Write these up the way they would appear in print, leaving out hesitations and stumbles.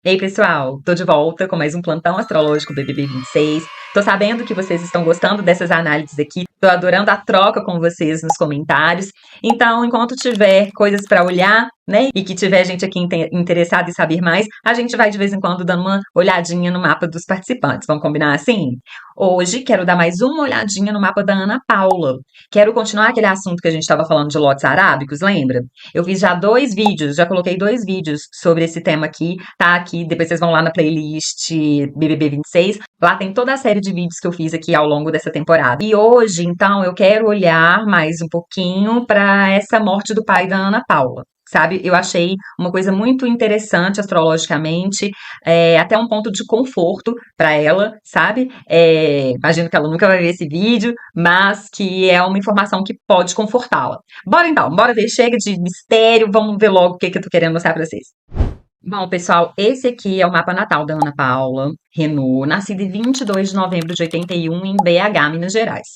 Ei, pessoal, tô de volta com mais um plantão astrológico BBB 26. Tô sabendo que vocês estão gostando dessas análises aqui. Tô adorando a troca com vocês nos comentários. Então, enquanto tiver coisas pra olhar, né, e que tiver gente aqui interessada em saber mais, a gente vai de vez em quando dando uma olhadinha no mapa dos participantes. Vamos combinar assim? Hoje quero dar mais uma olhadinha no mapa da Ana Paula. Quero continuar aquele assunto que a gente estava falando de lotes arábicos, lembra? Eu fiz já dois vídeos, já coloquei dois vídeos sobre esse tema aqui, tá aqui, depois vocês vão lá na playlist BBB 26, lá tem toda a série de vídeos que eu fiz aqui ao longo dessa temporada. E hoje, então, eu quero olhar mais um pouquinho para essa morte do pai da Ana Paula. Sabe, eu achei uma coisa muito interessante astrologicamente, até um ponto de conforto para ela, sabe? Imagino que ela nunca vai ver esse vídeo, mas que é uma informação que pode confortá-la. Bora então, bora ver, chega de mistério, vamos ver logo o que eu tô querendo mostrar pra vocês. Bom, pessoal, esse aqui é o mapa natal da Ana Paula Renault, nascida em 22 de novembro de 81 em BH, Minas Gerais.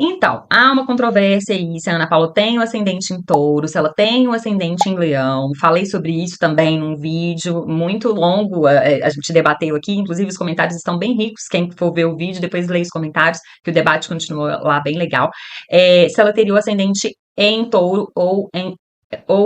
Então, há uma controvérsia aí se a Ana Paula tem o ascendente em touro, se ela tem o ascendente em leão. Falei sobre isso também num vídeo muito longo, a gente debateu aqui, inclusive os comentários estão bem ricos. Quem for ver o vídeo, depois lê os comentários, que o debate continua lá bem legal. Se ela teria o ascendente em touro ou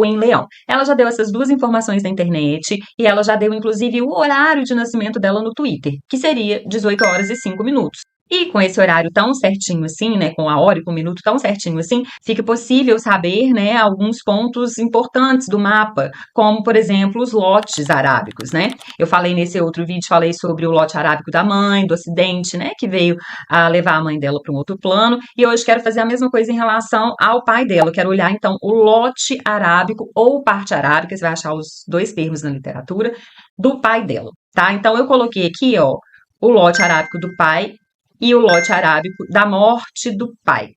em leão. Ela já deu essas duas informações na internet e ela já deu, inclusive, o horário de nascimento dela no Twitter, que seria 18 horas e 5 minutos. E com esse horário tão certinho assim, né, com a hora e com o minuto tão certinho assim, fica possível saber, né, alguns pontos importantes do mapa, como, por exemplo, os lotes arábicos, né? Eu falei nesse outro vídeo, falei sobre o lote arábico da mãe, do acidente, né, que veio a levar a mãe dela para um outro plano, e hoje quero fazer a mesma coisa em relação ao pai dela. Eu quero olhar, então, o lote arábico ou parte arábica, você vai achar os dois termos na literatura, do pai dela, tá? Então, eu coloquei aqui, ó, o lote arábico do pai e o lote arábico da morte do pai.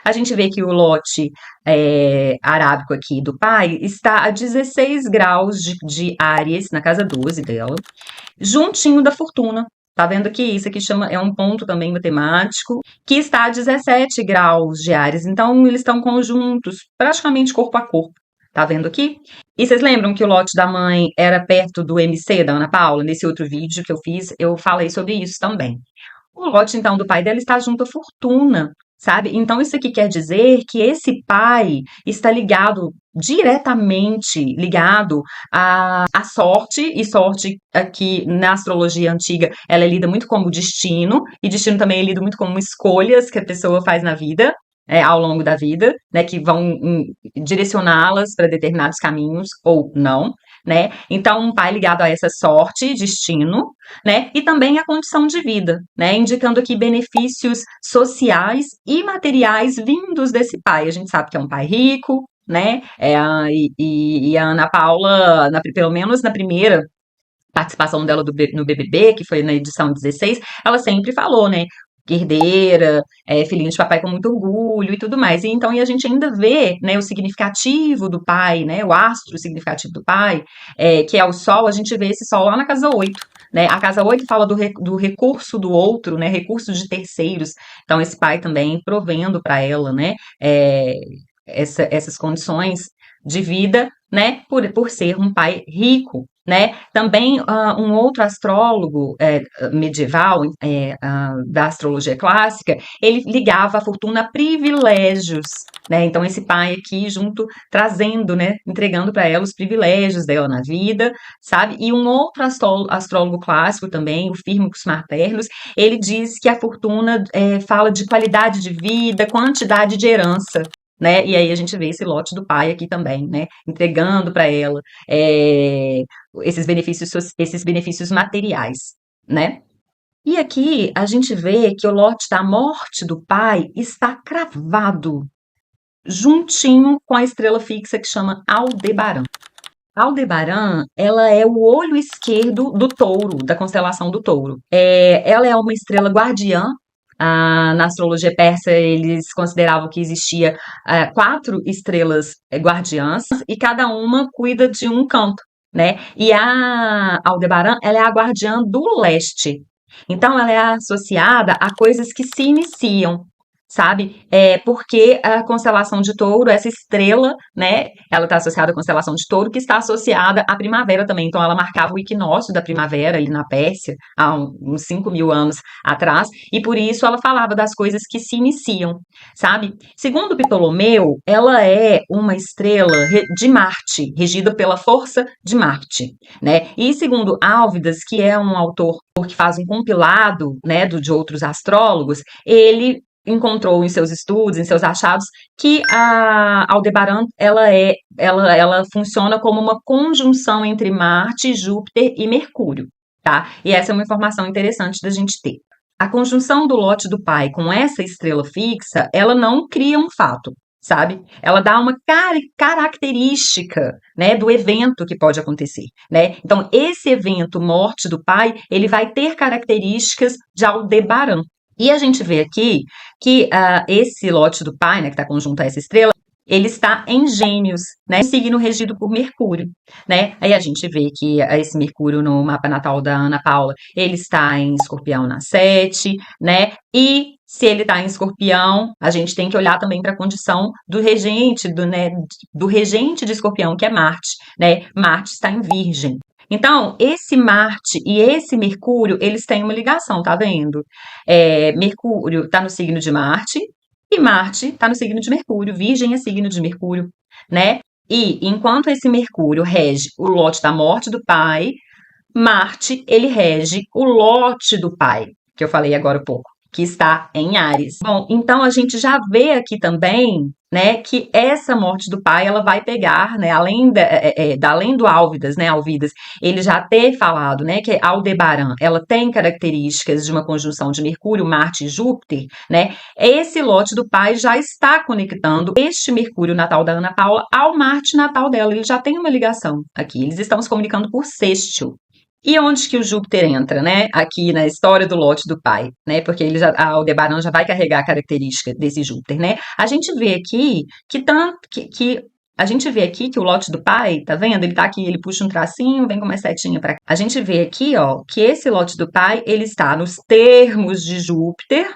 A gente vê que o lote arábico aqui do pai está a 16 graus de Áries, na casa 12 dela, juntinho da fortuna. Tá vendo aqui? Isso aqui é um ponto também matemático, que está a 17 graus de Áries. Então, eles estão conjuntos, praticamente corpo a corpo. Tá vendo aqui? E vocês lembram que o lote da mãe era perto do MC da Ana Paula? Nesse outro vídeo que eu fiz, eu falei sobre isso também. O lote, então, do pai dela está junto à fortuna, sabe? Então, isso aqui quer dizer que esse pai está ligado, diretamente ligado à sorte, e sorte aqui na astrologia antiga, ela é lida muito como destino, e destino também é lido muito como escolhas que a pessoa faz na vida, ao longo da vida, né, que vão direcioná-las para determinados caminhos ou não, né? Então, um pai ligado a essa sorte, destino, né? E também a condição de vida, né? Indicando aqui benefícios sociais e materiais vindos desse pai. A gente sabe que é um pai rico, né? E a Ana Paula, pelo menos na primeira participação dela no BBB, que foi na edição 16, ela sempre falou, né? Herdeira, filhinho de papai com muito orgulho e tudo mais. E a gente ainda vê, né, o significativo do pai, né, o astro significativo do pai, que é o sol, a gente vê esse sol lá na casa 8. Né? A casa 8 fala do recurso do outro, né, recurso de terceiros. Então, esse pai também provendo para ela, né, essas condições de vida, né, por ser um pai rico, né? Também um outro astrólogo medieval da astrologia clássica, ele ligava a fortuna a privilégios, né? Então esse pai aqui junto trazendo, né, entregando para ela os privilégios dela na vida, sabe? E um outro astrólogo clássico também, o Firmicus Martellus, ele diz que a fortuna fala de qualidade de vida, quantidade de herança, né? E aí a gente vê esse lote do pai aqui também, né? Entregando para ela esses benefícios materiais, né? E aqui a gente vê que o lote da morte do pai está cravado juntinho com a estrela fixa que chama Aldebaran. Aldebaran, ela é o olho esquerdo do touro, da constelação do touro. Ela é uma estrela guardiã. Na astrologia persa, eles consideravam que existia 4 estrelas guardiãs e cada uma cuida de um canto, né? E a Aldebaran, ela é a guardiã do leste. Então, ela é associada a coisas que se iniciam, sabe? Porque a constelação de Touro, essa estrela, né, ela está associada à constelação de Touro, que está associada à primavera também. Então, ela marcava o equinócio da primavera ali na Pérsia, há uns 5.000 anos atrás, e por isso ela falava das coisas que se iniciam, sabe? Segundo Ptolomeu, ela é uma estrela de Marte, regida pela força de Marte, né? E segundo Álvidas, que é um autor que faz um compilado, né, de outros astrólogos, ele encontrou em seus estudos, em seus achados, que a Aldebaran ela funciona como uma conjunção entre Marte, Júpiter e Mercúrio, tá? E essa é uma informação interessante da gente ter. A conjunção do lote do pai com essa estrela fixa, ela não cria um fato, sabe? Ela dá uma característica, né, do evento que pode acontecer, né? Então, esse evento, morte do pai, ele vai ter características de Aldebaran. E a gente vê aqui que esse lote do pai, né, que está conjunto a essa estrela, ele está em Gêmeos, né, signo regido por Mercúrio, né? Aí a gente vê que esse Mercúrio no mapa natal da Ana Paula, ele está em Escorpião na 7, né? E se ele está em Escorpião, a gente tem que olhar também para a condição do regente, né, do regente de Escorpião, que é Marte, né? Marte está em Virgem. Então, esse Marte e esse Mercúrio, eles têm uma ligação, tá vendo? Mercúrio está no signo de Marte e Marte está no signo de Mercúrio. Virgem é signo de Mercúrio, né? E enquanto esse Mercúrio rege o lote da morte do pai, Marte, ele rege o lote do pai, que eu falei agora há pouco, que está em Áries. Bom, então a gente já vê aqui também, né, que essa morte do pai, ela vai pegar, né, além do Álvidas, né, Alvidas, ele já ter falado, né, que Aldebaran, ela tem características de uma conjunção de Mercúrio, Marte e Júpiter, né, esse lote do pai já está conectando este Mercúrio natal da Ana Paula ao Marte natal dela, ele já tem uma ligação aqui, eles estão se comunicando por sextil. E onde que o Júpiter entra, né? Aqui na história do lote do pai, né? Porque a Aldebaran já vai carregar a característica desse Júpiter, né? A gente vê aqui que a gente vê aqui que o lote do pai, tá vendo? Ele tá aqui, ele puxa um tracinho, vem com uma setinha para cá. A gente vê aqui, ó, que esse lote do pai, ele está nos termos de Júpiter,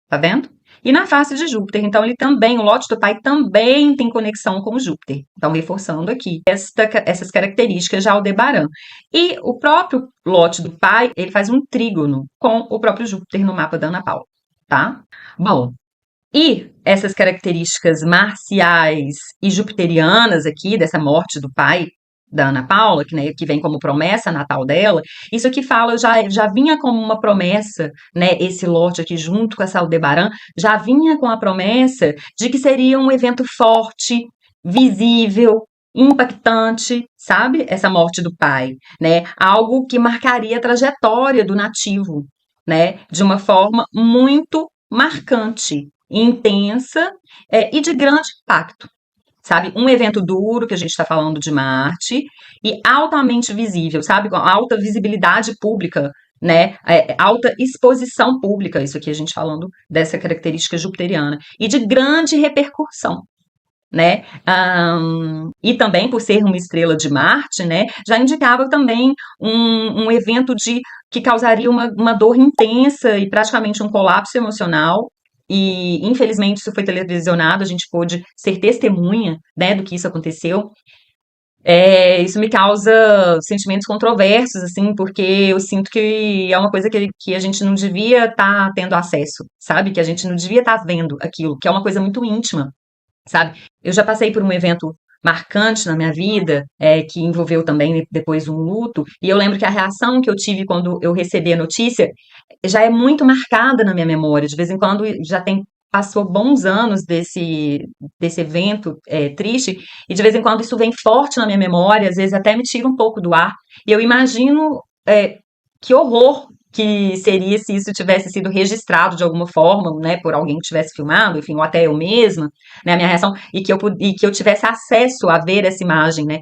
tá vendo? E na face de Júpiter. Então, ele também, o lote do pai também tem conexão com Júpiter. Então, reforçando aqui essas características de Aldebaran. E o próprio lote do pai, ele faz um trígono com o próprio Júpiter no mapa da Ana Paula, tá? Bom, e essas características marciais e jupiterianas aqui, dessa morte do pai da Ana Paula, que, né, que vem como promessa natal dela, isso aqui fala, já vinha como uma promessa, né, esse lote aqui junto com essa Aldebaran, já vinha com a promessa de que seria um evento forte, visível, impactante, sabe? Essa morte do pai, né? Algo que marcaria a trajetória do nativo, né? De uma forma muito marcante, intensa, e de grande impacto, sabe? Um evento duro, que a gente está falando de Marte, e altamente visível, sabe? Com alta visibilidade pública, né? Alta exposição pública, isso aqui a gente falando dessa característica jupiteriana, e de grande repercussão, né? E também por ser uma estrela de Marte, né? Já indicava também um evento que causaria uma dor intensa e praticamente um colapso emocional. E infelizmente isso foi televisionado, a gente pôde ser testemunha, né, do que isso aconteceu. Isso me causa sentimentos controversos, assim, porque eu sinto que é uma coisa que a gente não devia estar tendo acesso, sabe? Que a gente não devia estar vendo aquilo, que é uma coisa muito íntima, sabe? Eu já passei por um evento marcante na minha vida, que envolveu também depois um luto, e eu lembro que a reação que eu tive quando eu recebi a notícia já é muito marcada na minha memória. De vez em quando passou bons anos desse evento triste, e de vez em quando isso vem forte na minha memória, às vezes até me tira um pouco do ar, e eu imagino que horror que seria se isso tivesse sido registrado de alguma forma, né, por alguém que tivesse filmado, enfim, ou até eu mesma, né, a minha reação, e que eu tivesse acesso a ver essa imagem, né.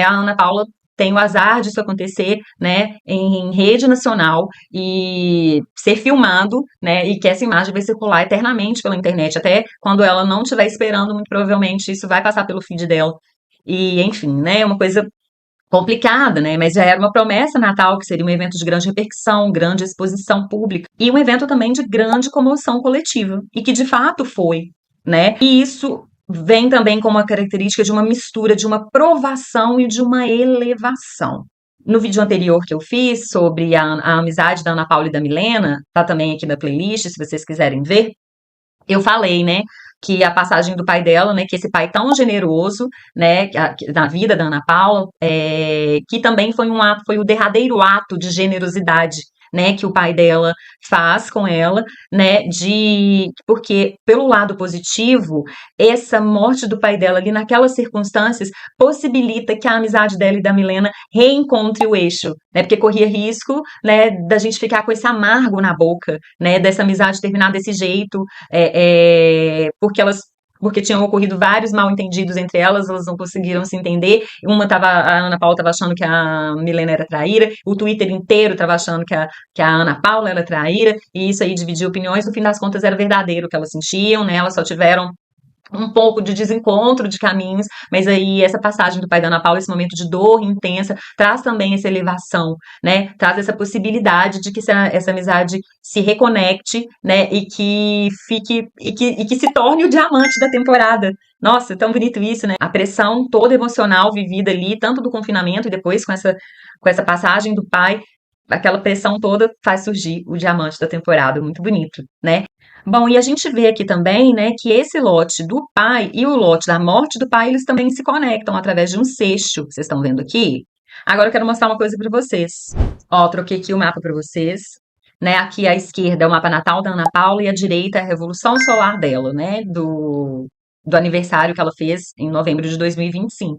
A Ana Paula tem o azar disso acontecer, né, em rede nacional e ser filmado, né, e que essa imagem vai circular eternamente pela internet, até quando ela não estiver esperando, muito provavelmente isso vai passar pelo feed dela. E, enfim, né, é uma coisa complicada, né? Mas já era uma promessa natal que seria um evento de grande repercussão, grande exposição pública e um evento também de grande comoção coletiva e que de fato foi, né? E isso vem também com uma característica de uma mistura de uma provação e de uma elevação. No vídeo anterior que eu fiz sobre a amizade da Ana Paula e da Milena, tá também aqui na playlist, se vocês quiserem ver, eu falei, né, que a passagem do pai dela, né, que esse pai tão generoso, né, na vida da Ana Paula, que também foi um ato, foi o derradeiro ato de generosidade, né, que o pai dela faz com ela, né, de porque pelo lado positivo, essa morte do pai dela ali naquelas circunstâncias possibilita que a amizade dela e da Milena reencontre o eixo, né, porque corria risco, né, da gente ficar com esse amargo na boca, né, dessa amizade terminar desse jeito, porque porque tinham ocorrido vários mal entendidos entre elas, elas não conseguiram se entender. A Ana Paula estava achando que a Milena era traíra, o Twitter inteiro estava achando que a Ana Paula era traíra, e isso aí dividiu opiniões. No fim das contas, era verdadeiro o que elas sentiam, né? Elas só tiveram um pouco de desencontro de caminhos, mas aí essa passagem do pai da Ana Paula, esse momento de dor intensa, traz também essa elevação, né? Traz essa possibilidade de que essa amizade se reconecte, né? E que fique, e que se torne o diamante da temporada. Nossa, é tão bonito isso, né? A pressão toda emocional vivida ali, tanto do confinamento e depois com essa passagem do pai, aquela pressão toda faz surgir o diamante da temporada, muito bonito, né? Bom, e a gente vê aqui também, né, que esse lote do pai e o lote da morte do pai, eles também se conectam através de um seixo, vocês estão vendo aqui? Agora eu quero mostrar uma coisa para vocês. Ó, troquei aqui o mapa para vocês, né? Aqui à esquerda é o mapa natal da Ana Paula e à direita é a revolução solar dela, né, do aniversário que ela fez em novembro de 2025.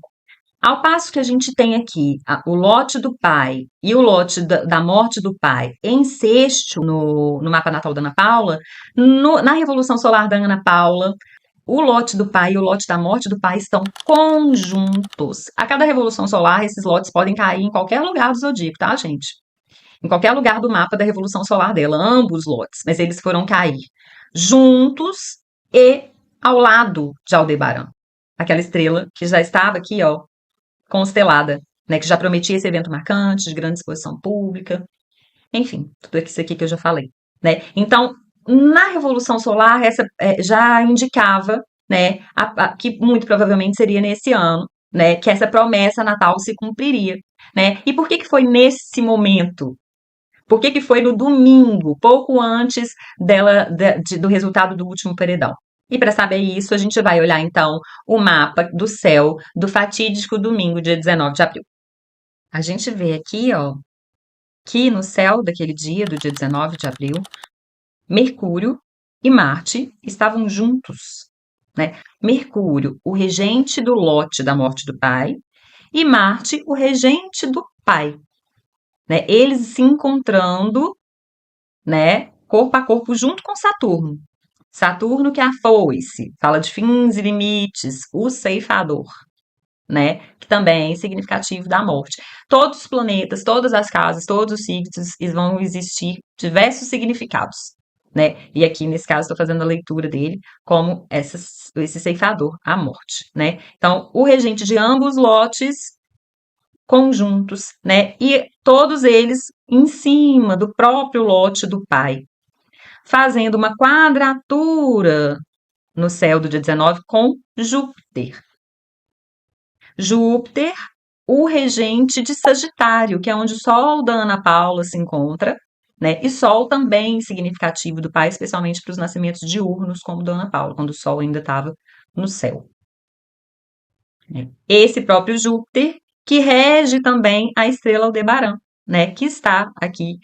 Ao passo que a gente tem aqui o lote do pai e o lote da morte do pai em sexto no mapa natal da Ana Paula, na Revolução Solar da Ana Paula, o lote do pai e o lote da morte do pai estão conjuntos. A cada Revolução Solar, esses lotes podem cair em qualquer lugar do zodíaco, tá, gente? Em qualquer lugar do mapa da Revolução Solar dela, ambos lotes, mas eles foram cair juntos e ao lado de Aldebaran. Aquela estrela que já estava aqui, ó, constelada, né, que já prometia esse evento marcante, de grande exposição pública, enfim, tudo isso aqui que eu já falei, né? Então, na Revolução Solar, essa já indicava, né, que muito provavelmente seria nesse ano, né, que essa promessa natal se cumpriria, né? E por que que foi nesse momento? Por que que foi no domingo, pouco antes do resultado do último paredão? E para saber isso, a gente vai olhar então o mapa do céu do fatídico domingo, dia 19 de abril. A gente vê aqui, ó, que no céu daquele dia, do dia 19 de abril, Mercúrio e Marte estavam juntos, né? Mercúrio, o regente do lote da morte do pai, e Marte, o regente do pai, né? Eles se encontrando, né, corpo a corpo junto com Saturno. Saturno que é a foice, fala de fins e limites, o ceifador, né? Que também é significativo da morte. Todos os planetas, todas as casas, todos os signos vão existir diversos significados, né? E aqui, nesse caso, estou fazendo a leitura dele como esse ceifador, a morte, né? Então, o regente de ambos lotes conjuntos, né? E todos eles em cima do próprio lote do pai, fazendo uma quadratura no céu do dia 19 com Júpiter. Júpiter, o regente de Sagitário, que é onde o Sol da Ana Paula se encontra, né? E Sol também significativo do pai, especialmente para os nascimentos diurnos, como da Ana Paula, quando o Sol ainda estava no céu. Esse próprio Júpiter, que rege também a estrela Aldebaran, né? Que está aqui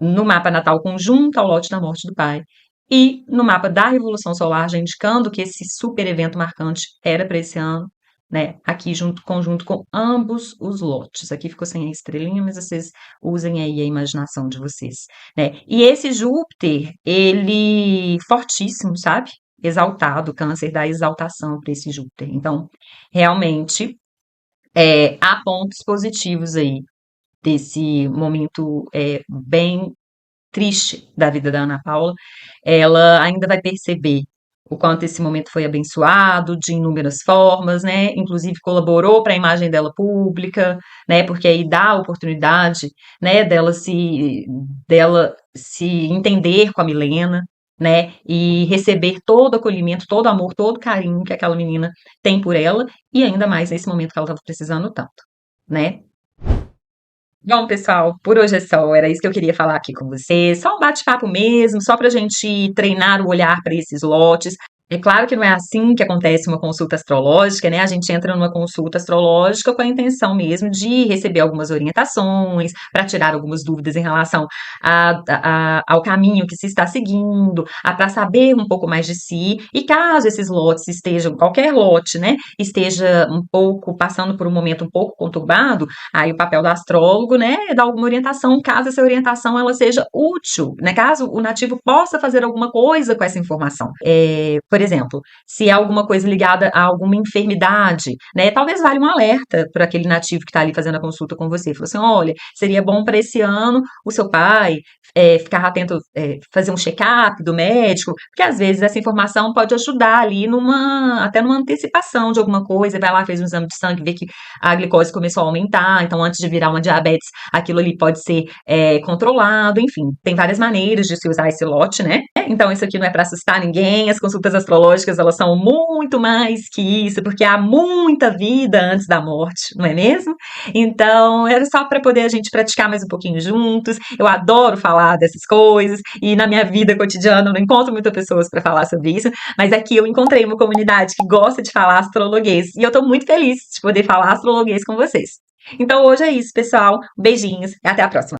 no mapa natal conjunto ao lote da morte do pai. E no mapa da Revolução Solar, já indicando que esse super evento marcante era para esse ano, né? Aqui conjunto com ambos os lotes. Aqui ficou sem a estrelinha, mas vocês usem aí a imaginação de vocês, né? E esse Júpiter, ele fortíssimo, sabe? Exaltado, câncer da exaltação para esse Júpiter. Então, realmente, há pontos positivos aí desse momento bem triste da vida da Ana Paula. Ela ainda vai perceber o quanto esse momento foi abençoado de inúmeras formas, né? Inclusive colaborou para a imagem dela pública, né? Porque aí dá a oportunidade, né, dela se entender com a Milena, né? E receber todo o acolhimento, todo o amor, todo o carinho que aquela menina tem por ela, e ainda mais nesse momento que ela estava precisando tanto, né? Bom, pessoal, por hoje é só. Era isso que eu queria falar aqui com vocês. Só um bate-papo mesmo, só para a gente treinar o olhar para esses lotes. É claro que não é assim que acontece uma consulta astrológica, né? A gente entra numa consulta astrológica com a intenção mesmo de receber algumas orientações, para tirar algumas dúvidas em relação ao caminho que se está seguindo, para saber um pouco mais de si. E caso esses lotes estejam, qualquer lote, né, esteja um pouco passando por um momento um pouco conturbado, aí o papel do astrólogo, né, é dar alguma orientação, caso essa orientação ela seja útil, né, caso o nativo possa fazer alguma coisa com essa informação. Por exemplo, se há alguma coisa ligada a alguma enfermidade, né, talvez valha um alerta para aquele nativo que está ali fazendo a consulta com você. Falou assim, olha, seria bom para esse ano o seu pai ficar atento, fazer um check-up do médico, porque às vezes essa informação pode ajudar ali até numa antecipação de alguma coisa, vai lá, fez um exame de sangue, vê que a glicose começou a aumentar, então antes de virar uma diabetes, aquilo ali pode ser controlado, enfim, tem várias maneiras de se usar esse lote, né? Então isso aqui não é para assustar ninguém, as consultas astrológicas, elas são muito mais que isso, porque há muita vida antes da morte, não é mesmo? Então, era só para poder a gente praticar mais um pouquinho juntos. Eu adoro falar dessas coisas e na minha vida cotidiana eu não encontro muitas pessoas para falar sobre isso, mas aqui eu encontrei uma comunidade que gosta de falar astrologuês e eu tô muito feliz de poder falar astrologuês com vocês. Então hoje é isso, pessoal. Beijinhos e até a próxima.